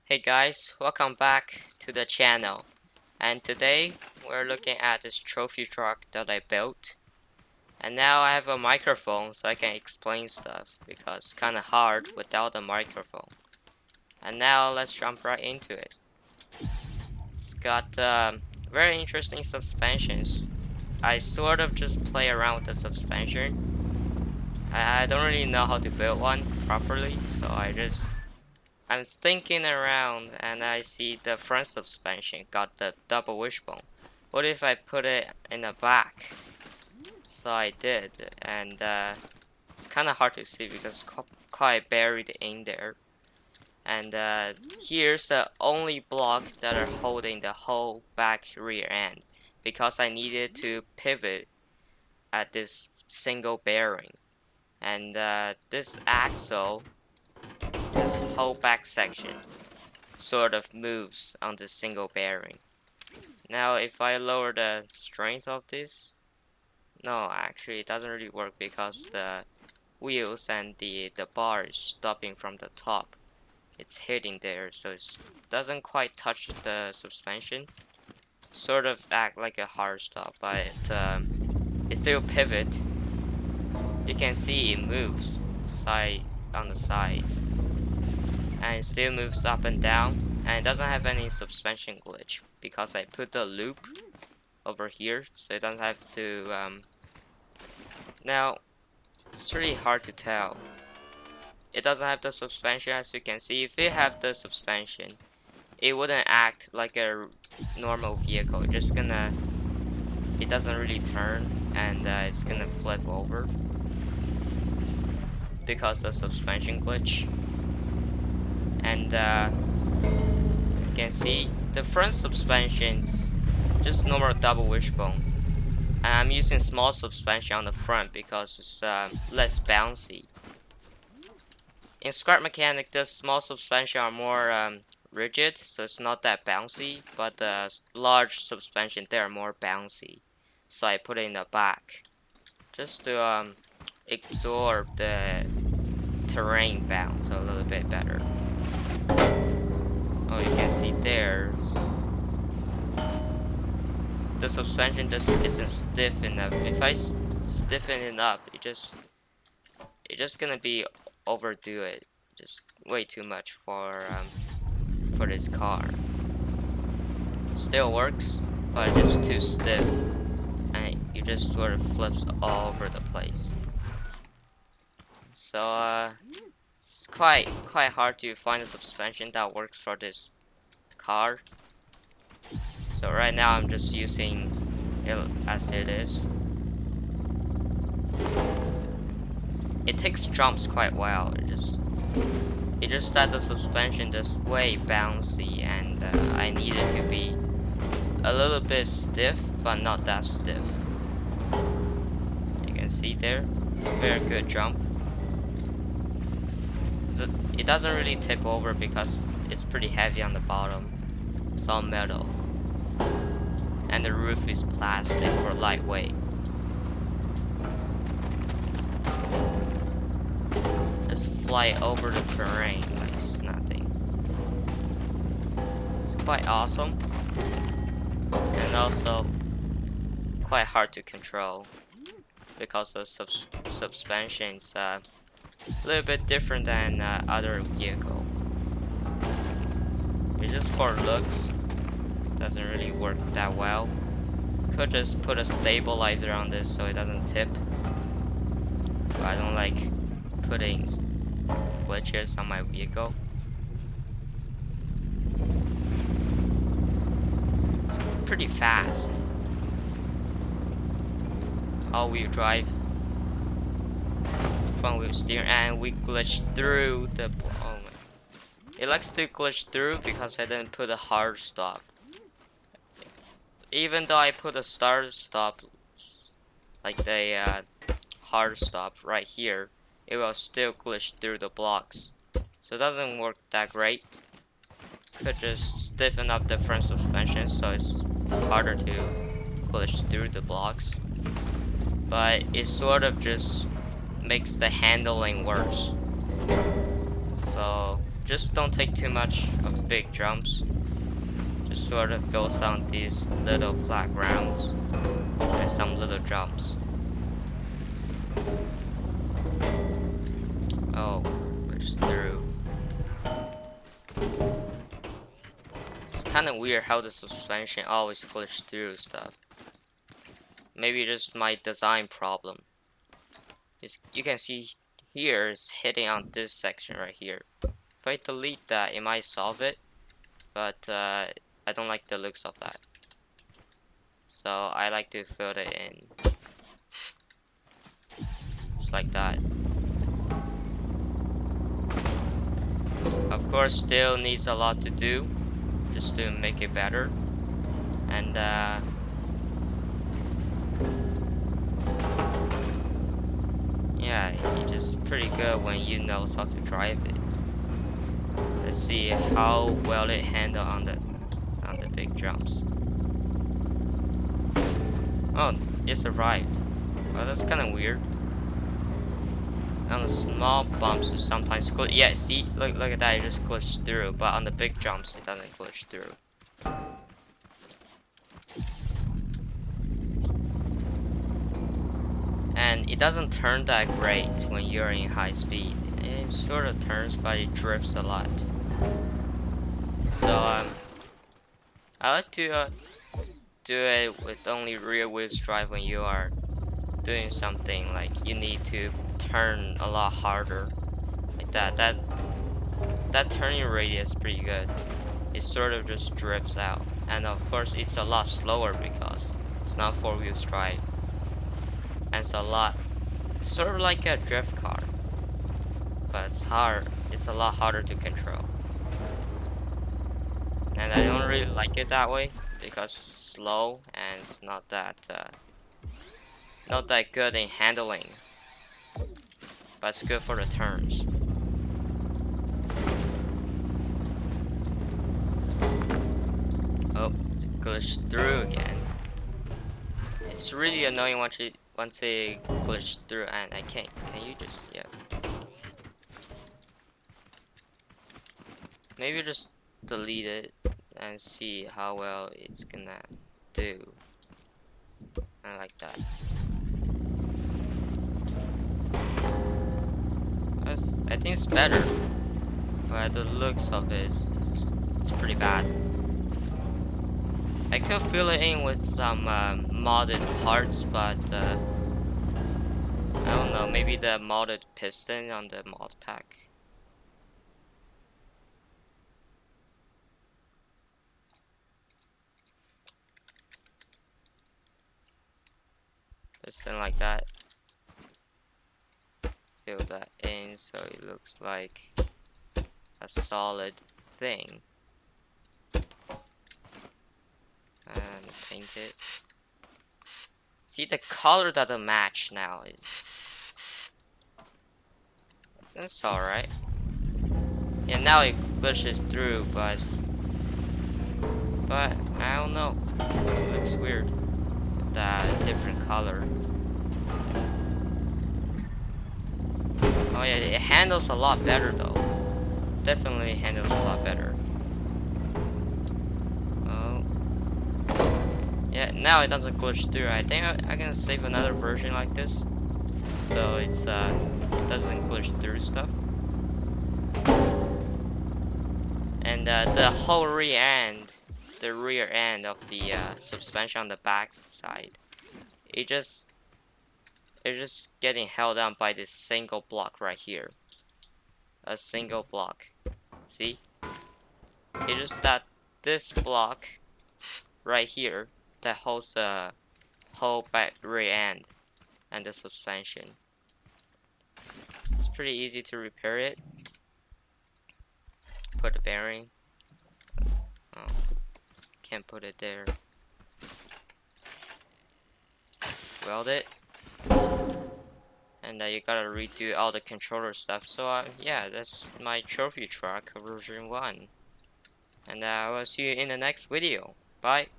Hey guys, welcome back to the channel. And today we're looking at this trophy truck that I built. And now I have a microphone so I can explain stuff because it's kind of hard without a microphone. And now let's jump right into it. It's got very interesting suspensions. I sort of just play around with the suspension. I don't really know how to build one properly, so I'm thinking around and I see the front suspension got the double wishbone. What if I put it in the back? So I did, and it's kind of hard to see because it's quite buried in there. And here's the only block that are holding the whole back rear end because I needed to pivot at this single bearing. And this axle, this whole back section, sort of moves on the single bearing. Now if I lower the strength of this, no, actually it doesn't really work because the wheels and the bar is stopping from the top. It's hitting there, so it doesn't quite touch the suspension. Sort of act like a hard stop, but it still pivot. You can see it moves side on the sides, and it still moves up and down, and it doesn't have any suspension glitch because I put the loop over here, so it doesn't have to now it's really hard to tell. It doesn't have the suspension, as you can see. If it had the suspension, it wouldn't act like a normal vehicle. It doesn't really turn, and it's gonna flip over because the suspension glitch. And you can see the front suspension's just normal double wishbone. And I'm using small suspension on the front because it's less bouncy. In Scrap Mechanic, the small suspension are more rigid, so it's not that bouncy, but the large suspension, they are more bouncy. So I put it in the back just to absorb the terrain bounce a little bit better. Oh, you can see there's the suspension just isn't stiff enough. If I stiffen it up, it's just gonna be overdo it. Just way too much for this car. Still works, but it's too stiff, and it just sort of flips all over the place. So it's quite hard to find a suspension that works for this car. So right now I'm just using it as it is. It takes jumps quite well. It just that the suspension is way bouncy, and I need it to be a little bit stiff, but not that stiff. You can see there, very good jump. So it doesn't really tip over because it's pretty heavy on the bottom. It's all metal, and the roof is plastic for lightweight. Just fly over the terrain like it's nothing. It's quite awesome, and also quite hard to control because the suspension's a little bit different than other vehicle. It's just for looks, doesn't really work that well. Could just put a stabilizer on this so it doesn't tip, but I don't like putting glitches on my vehicle. It's pretty fast. All-wheel drive, front-wheel steering, and we glitched through the. Oh my! It likes to glitch through because I didn't put a hard stop. Even though I put a start stop, like the hard stop right here, it will still glitch through the blocks. So it doesn't work that great. Could just stiffen up the front suspension so it's harder to glitch through the blocks. But it sort of just makes the handling worse. So just don't take too much of big jumps. Just sort of goes on these little flat grounds and some little jumps. Oh, push through. It's kind of weird how the suspension always glitches through stuff. Maybe just my design problem. You can see here it's hitting on this section right here. If I delete that, it might solve it, but I don't like the looks of that. So I like to fill it in, just like that. Of course, still needs a lot to do, just to make it better. And yeah, it's just pretty good when you know how to drive it. Let's see how well it handles on the big jumps. Oh, it survived. Well, that's kind of weird. On the small bumps, it sometimes glitch. Yeah, see, look at that. It just glitched through. But on the big jumps, it doesn't glitch through. And it doesn't turn that great when you're in high speed. It sort of turns, but it drifts a lot. So I like to do it with only rear wheels drive when you are doing something like you need to turn a lot harder, like that. That turning radius is pretty good. It sort of just drifts out, and of course it's a lot slower because it's not four wheels drive, and it's sort of like a drift car, but it's hard. It's a lot harder to control, and I don't really like it that way because it's slow and it's not that good in handling, but it's good for the turns. Oh, it's glitched through again. It's really annoying once it glitched through, and I can't. Can you just, yeah? Maybe just delete it and see how well it's gonna do. I like that. I think it's better, but the looks of it it's pretty bad. I could fill it in with some modded parts, but I don't know, maybe the modded piston on the mod pack. Piston like that. Fill that in so it looks like a solid thing. And paint it. See, the color doesn't match now. That's alright. Yeah, now it glitches through, but I don't know. It looks weird. That different color. Oh yeah, it handles a lot better though. Definitely handles a lot better. Oh. Yeah, now it doesn't glitch through. I think I can save another version like this, so it doesn't glitch through stuff. And the whole rear end of the suspension on the back side, it's just getting held down by this single block right here. A single block. See? It's just that this block right here that holds the whole back rear end and the suspension. It's pretty easy to repair it. Put the bearing. Oh, can't put it there. Weld it. And you gotta redo all the controller stuff. So yeah, that's my trophy truck version 1. And I will see you in the next video. Bye.